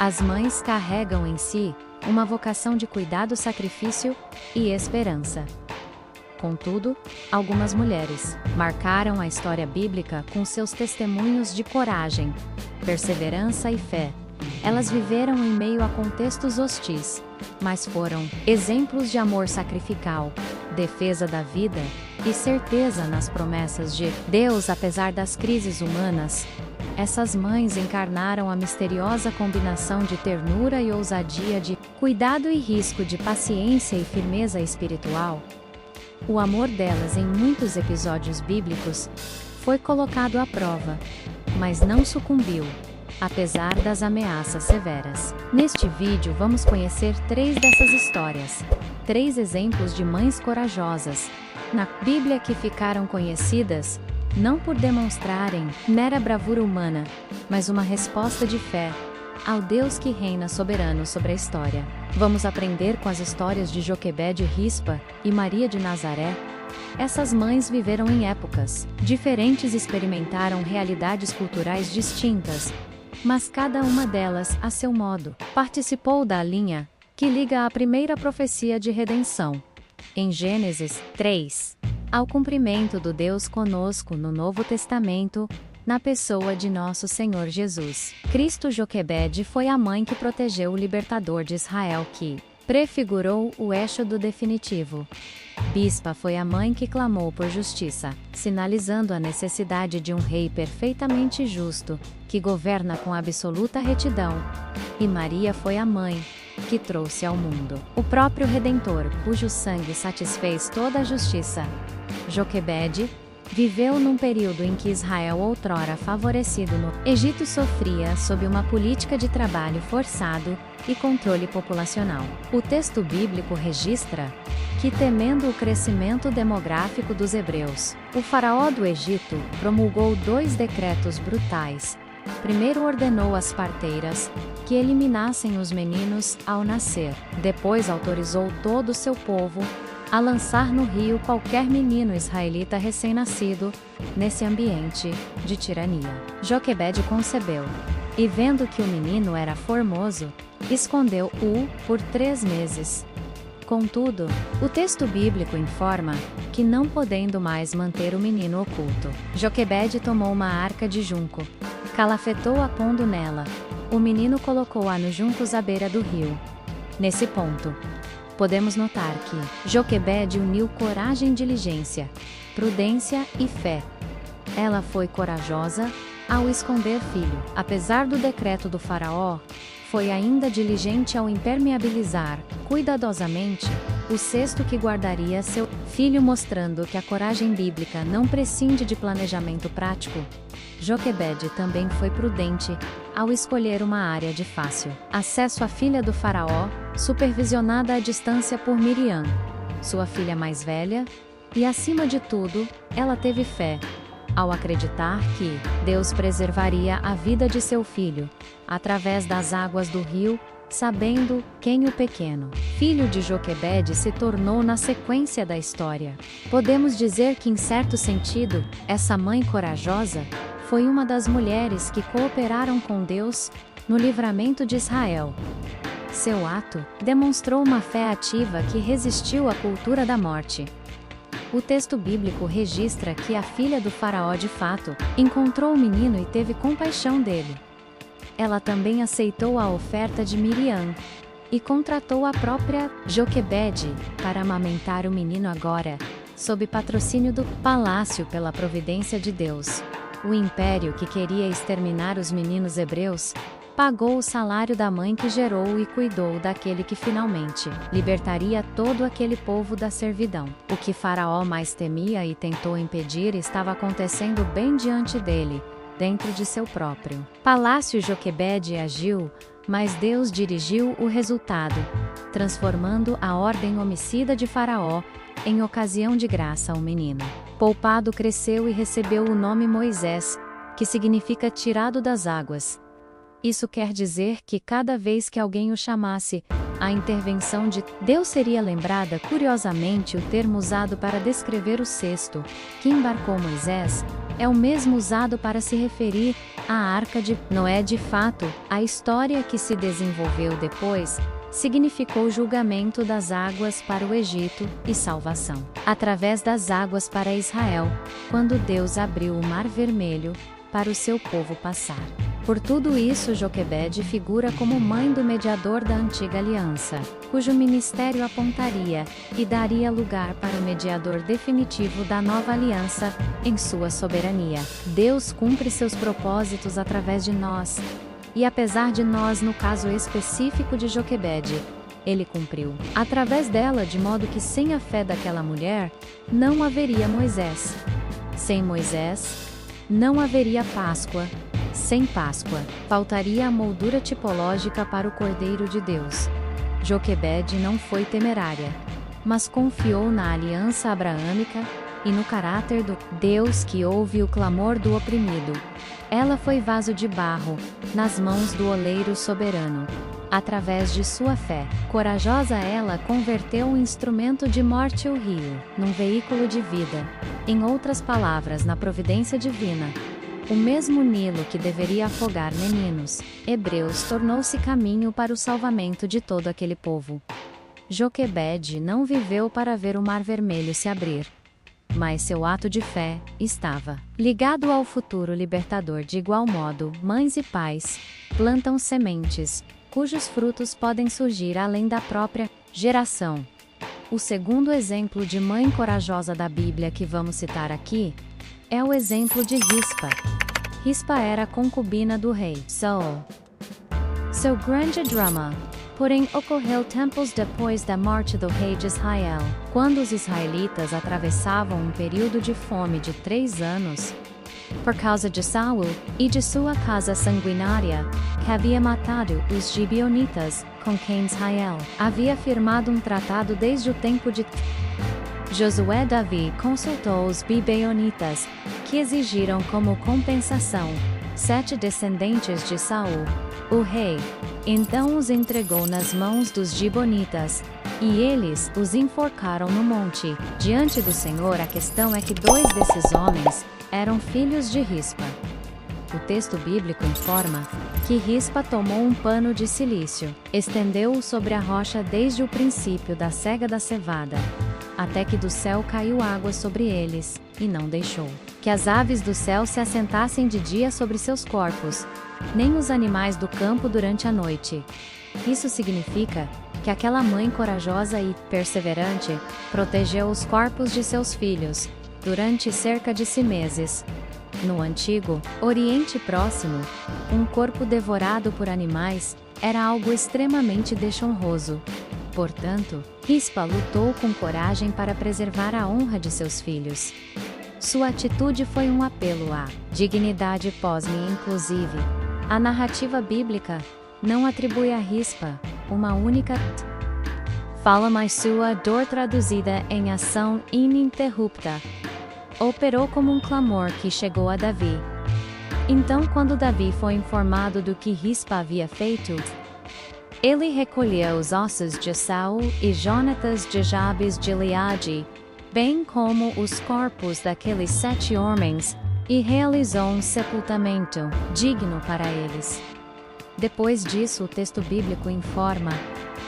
As mães carregam em si uma vocação de cuidado, sacrifício e esperança. Contudo, algumas mulheres marcaram a história bíblica com seus testemunhos de coragem, perseverança e fé. Elas viveram em meio a contextos hostis, mas foram exemplos de amor sacrificial, defesa da vida e certeza nas promessas de Deus apesar das crises humanas. Essas mães encarnaram a misteriosa combinação de ternura e ousadia, de cuidado e risco, de paciência e firmeza espiritual. O amor delas em muitos episódios bíblicos foi colocado à prova, mas não sucumbiu, apesar das ameaças severas. Neste vídeo vamos conhecer 3 dessas histórias, 3 exemplos de mães corajosas na Bíblia que ficaram conhecidas não por demonstrarem mera bravura humana, mas uma resposta de fé ao Deus que reina soberano sobre a história. Vamos aprender com as histórias de Joquebede e Rispa e Maria de Nazaré. Essas mães viveram em épocas diferentes e experimentaram realidades culturais distintas, mas cada uma delas, a seu modo, participou da linha que liga a primeira profecia de redenção, em Gênesis 3, ao cumprimento do Deus conosco no Novo Testamento, na pessoa de nosso Senhor Jesus Cristo. Joquebede foi a mãe que protegeu o libertador de Israel, que prefigurou o êxodo definitivo. Rispa foi a mãe que clamou por justiça, sinalizando a necessidade de um rei perfeitamente justo, que governa com absoluta retidão. E Maria foi a mãe que trouxe ao mundo o próprio Redentor, cujo sangue satisfez toda a justiça. Joquebede viveu num período em que Israel, outrora favorecido no Egito, sofria sob uma política de trabalho forçado e controle populacional. O texto bíblico registra que, temendo o crescimento demográfico dos hebreus, o faraó do Egito promulgou 2 decretos brutais. Primeiro ordenou às parteiras que eliminassem os meninos ao nascer. Depois autorizou todo o seu povo a lançar no rio qualquer menino israelita recém-nascido. Nesse ambiente de tirania, Joquebede concebeu, e vendo que o menino era formoso, escondeu-o por 3 meses. Contudo, o texto bíblico informa que, não podendo mais manter o menino oculto, Joquebede tomou uma arca de junco, calafetou-a pondo nela o menino, colocou-a nos juncos à beira do rio. Nesse ponto, podemos notar que Joquebede uniu coragem, diligência, prudência e fé. Ela foi corajosa ao esconder filho. Apesar do decreto do faraó, foi ainda diligente ao impermeabilizar, cuidadosamente, o cesto que guardaria seu filho, mostrando que a coragem bíblica não prescinde de planejamento prático. Joquebede também foi prudente ao escolher uma área de fácil acesso à filha do faraó, supervisionada à distância por Miriam, sua filha mais velha, e acima de tudo, ela teve fé, ao acreditar que Deus preservaria a vida de seu filho, através das águas do rio, sabendo quem o pequeno filho de Joquebede se tornou na sequência da história. Podemos dizer que, em certo sentido, essa mãe corajosa foi uma das mulheres que cooperaram com Deus no livramento de Israel. Seu ato demonstrou uma fé ativa que resistiu à cultura da morte. O texto bíblico registra que a filha do faraó de fato encontrou o menino e teve compaixão dele. Ela também aceitou a oferta de Miriam e contratou a própria Joquebede para amamentar o menino, agora sob patrocínio do palácio pela providência de Deus. O império, que queria exterminar os meninos hebreus, pagou o salário da mãe que gerou e cuidou daquele que finalmente libertaria todo aquele povo da servidão. O que Faraó mais temia e tentou impedir estava acontecendo bem diante dele, dentro de seu próprio palácio. Joquebede agiu, mas Deus dirigiu o resultado, transformando a ordem homicida de Faraó em ocasião de graça ao menino. Poupado, cresceu e recebeu o nome Moisés, que significa tirado das águas. Isso quer dizer que cada vez que alguém o chamasse, a intervenção de Deus seria lembrada. Curiosamente, o termo usado para descrever o cesto que embarcou Moisés é o mesmo usado para se referir à Arca de Noé. De fato, a história que se desenvolveu depois significou julgamento das águas para o Egito e salvação através das águas para Israel, quando Deus abriu o Mar Vermelho para o seu povo passar. Por tudo isso, Joquebede figura como mãe do mediador da antiga aliança, cujo ministério apontaria e daria lugar para o mediador definitivo da nova aliança, em sua soberania. Deus cumpre seus propósitos através de nós, e apesar de nós no caso específico de Joquebede, ele cumpriu através dela, de modo que sem a fé daquela mulher, não haveria Moisés. Sem Moisés, não haveria Páscoa. Sem Páscoa, faltaria a moldura tipológica para o Cordeiro de Deus. Joquebede não foi temerária, mas confiou na aliança abraâmica e no caráter do Deus que ouve o clamor do oprimido. Ela foi vaso de barro, nas mãos do oleiro soberano. Através de sua fé corajosa, ela converteu um instrumento de morte, o rio, num veículo de vida. Em outras palavras, na providência divina, o mesmo Nilo que deveria afogar meninos hebreus tornou-se caminho para o salvamento de todo aquele povo. Joquebede não viveu para ver o Mar Vermelho se abrir, mas seu ato de fé estava ligado ao futuro libertador. De igual modo, mães e pais plantam sementes, cujos frutos podem surgir além da própria geração. O segundo exemplo de mãe corajosa da Bíblia que vamos citar aqui é o exemplo de Rispa. Rispa era concubina do rei Saul. Seu grande drama, porém, ocorreu tempos depois da morte do rei de Israel, quando os israelitas atravessavam um período de fome de 3 anos, por causa de Saul e de sua casa sanguinária, que havia matado os gibeonitas, com quem Israel havia firmado um tratado desde o tempo de Josué. Davi consultou os gibeonitas, que exigiram como compensação 7 descendentes de Saul, o rei. Então os entregou nas mãos dos gibeonitas, e eles os enforcaram no monte, diante do Senhor. A questão é que 2 desses homens eram filhos de Rispa. O texto bíblico informa que Rispa tomou um pano de cilício, estendeu-o sobre a rocha desde o princípio da cega da cevada, até que do céu caiu água sobre eles, e não deixou que as aves do céu se assentassem de dia sobre seus corpos, nem os animais do campo durante a noite. Isso significa que aquela mãe corajosa e perseverante protegeu os corpos de seus filhos durante cerca de 6 meses. No antigo Oriente Próximo, um corpo devorado por animais era algo extremamente desonroso. Portanto, Rispa lutou com coragem para preservar a honra de seus filhos. Sua atitude foi um apelo à dignidade pós-me. Inclusive, a narrativa bíblica não atribui a Rispa uma única fala, mas sua dor traduzida em ação ininterrupta operou como um clamor que chegou a Davi. Então, quando Davi foi informado do que Rispa havia feito, ele recolheu os ossos de Saul e Jonatas de Jabes de Gileade, bem como os corpos daqueles 7 homens, e realizou um sepultamento digno para eles. Depois disso, o texto bíblico informa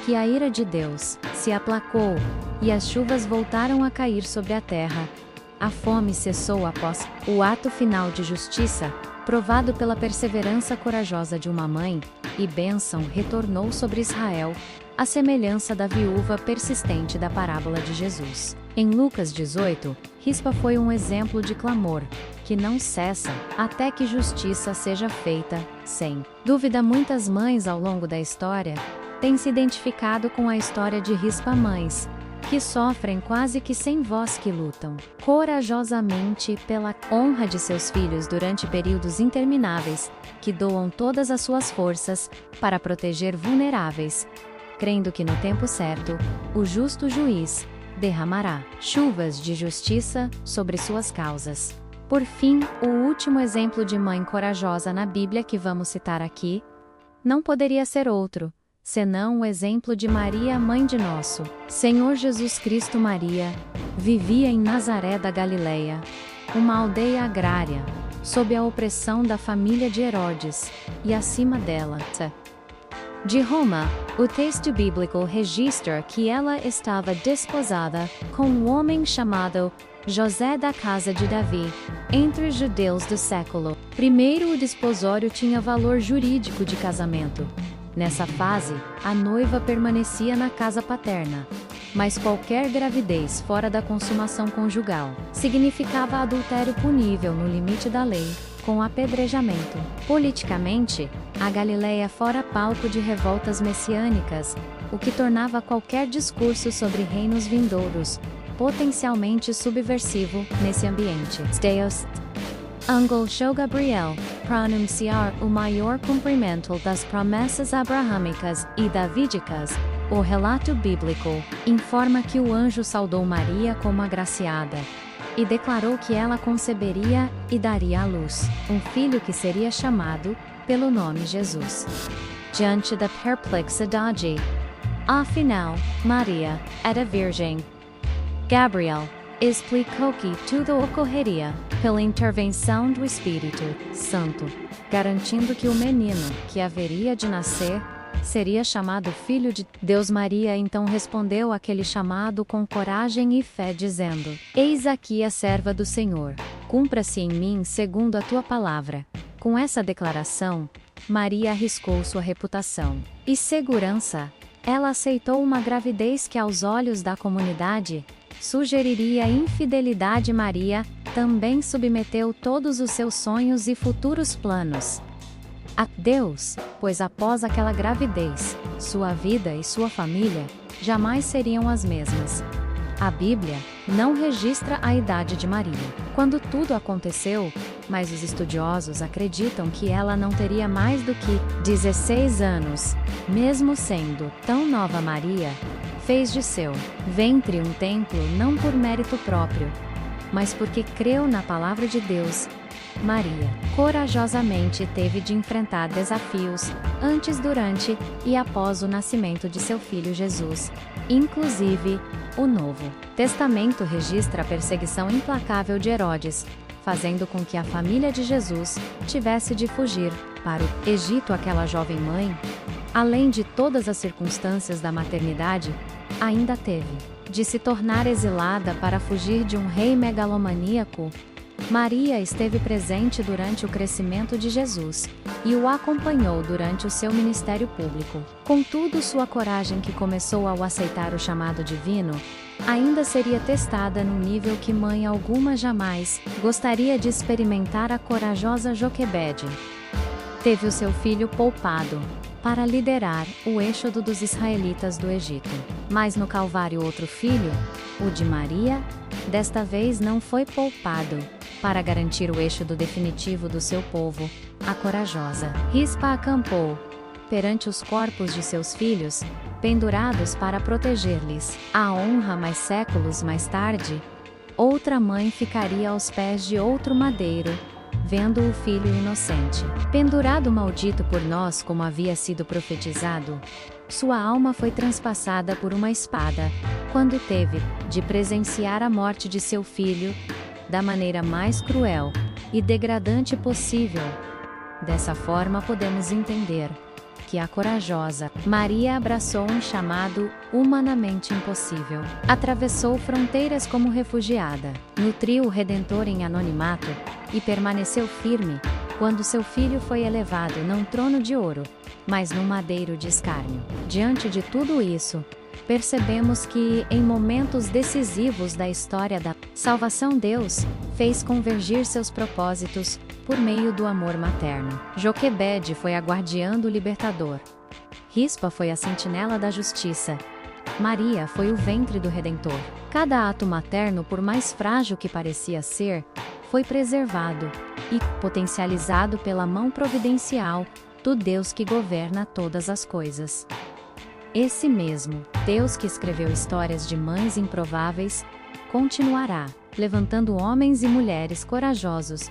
que a ira de Deus se aplacou, e as chuvas voltaram a cair sobre a terra. A fome cessou após o ato final de justiça, provado pela perseverança corajosa de uma mãe, e bênção retornou sobre Israel, à semelhança da viúva persistente da parábola de Jesus. Em Lucas 18, Rispa foi um exemplo de clamor, que não cessa, até que justiça seja feita. Sem dúvida, muitas mães ao longo da história têm se identificado com a história de Rispa. Mães que sofrem quase que sem voz, que lutam corajosamente pela honra de seus filhos durante períodos intermináveis, que doam todas as suas forças para proteger vulneráveis, crendo que no tempo certo, o justo juiz derramará chuvas de justiça sobre suas causas. Por fim, o último exemplo de mãe corajosa na Bíblia que vamos citar aqui não poderia ser outro senão o exemplo de Maria, mãe de nosso Senhor Jesus Cristo. Maria vivia em Nazaré da Galileia, uma aldeia agrária, sob a opressão da família de Herodes, e acima dela, de Roma. O texto bíblico registra que ela estava desposada com um homem chamado José da casa de Davi, entre os judeus do século I. O desposório tinha valor jurídico de casamento. Nessa fase, a noiva permanecia na casa paterna. Mas qualquer gravidez fora da consumação conjugal significava adultério punível no limite da lei, com apedrejamento. Politicamente, a Galileia fora palco de revoltas messiânicas, o que tornava qualquer discurso sobre reinos vindouros potencialmente subversivo nesse ambiente. Deus deixou Gabriel pronunciar o maior cumprimento das promessas abraâmicas e davídicas. O relato bíblico informa que o anjo saudou Maria como agraciada e declarou que ela conceberia e daria à luz um filho que seria chamado pelo nome Jesus. Diante da perplexidade, afinal, Maria era virgem. Gabriel explicou que tudo ocorreria pela intervenção do Espírito Santo, garantindo que o menino que haveria de nascer seria chamado Filho de Deus. Maria então respondeu àquele chamado com coragem e fé, dizendo: Eis aqui a serva do Senhor, cumpra-se em mim segundo a tua palavra. Com essa declaração, Maria arriscou sua reputação e segurança. Ela aceitou uma gravidez que, aos olhos da comunidade, sugeriria infidelidade. Maria também submeteu todos os seus sonhos e futuros planos a Deus, pois após aquela gravidez, sua vida e sua família jamais seriam as mesmas. A Bíblia não registra a idade de Maria quando tudo aconteceu, mas os estudiosos acreditam que ela não teria mais do que 16 anos. Mesmo sendo tão nova, Maria fez de seu ventre um templo não por mérito próprio, mas porque creu na palavra de Deus. Maria corajosamente teve de enfrentar desafios antes, durante e após o nascimento de seu filho Jesus. Inclusive, o Novo Testamento registra a perseguição implacável de Herodes, fazendo com que a família de Jesus tivesse de fugir para o Egito. Aquela jovem mãe, além de todas as circunstâncias da maternidade, ainda teve de se tornar exilada para fugir de um rei megalomaníaco. Maria esteve presente durante o crescimento de Jesus e o acompanhou durante o seu ministério público. Contudo, sua coragem, que começou ao aceitar o chamado divino, ainda seria testada num nível que mãe alguma jamais gostaria de experimentar. A corajosa Joquebede teve o seu filho poupado para liderar o êxodo dos israelitas do Egito. Mas no Calvário, outro filho, o de Maria, desta vez não foi poupado para garantir o êxodo definitivo do seu povo. A corajosa Rispa acampou perante os corpos de seus filhos, pendurados para proteger-lhes a honra. Mas séculos mais tarde, outra mãe ficaria aos pés de outro madeiro, vendo o filho inocente pendurado, maldito por nós, como havia sido profetizado. Sua alma foi transpassada por uma espada, quando teve de presenciar a morte de seu filho, da maneira mais cruel e degradante possível. Dessa forma, podemos entender que a corajosa Maria abraçou um chamado humanamente impossível. Atravessou fronteiras como refugiada, nutriu o Redentor em anonimato e permaneceu firme quando seu filho foi elevado não trono de ouro, mas num madeiro de escárnio. Diante de tudo isso, percebemos que, em momentos decisivos da história da salvação, Deus fez convergir seus propósitos por meio do amor materno. Joquebede foi a guardiã do libertador. Rispa foi a sentinela da justiça. Maria foi o ventre do Redentor. Cada ato materno, por mais frágil que parecia ser, foi preservado e potencializado pela mão providencial do Deus que governa todas as coisas. Esse mesmo Deus que escreveu histórias de mães improváveis, continuará levantando homens e mulheres corajosos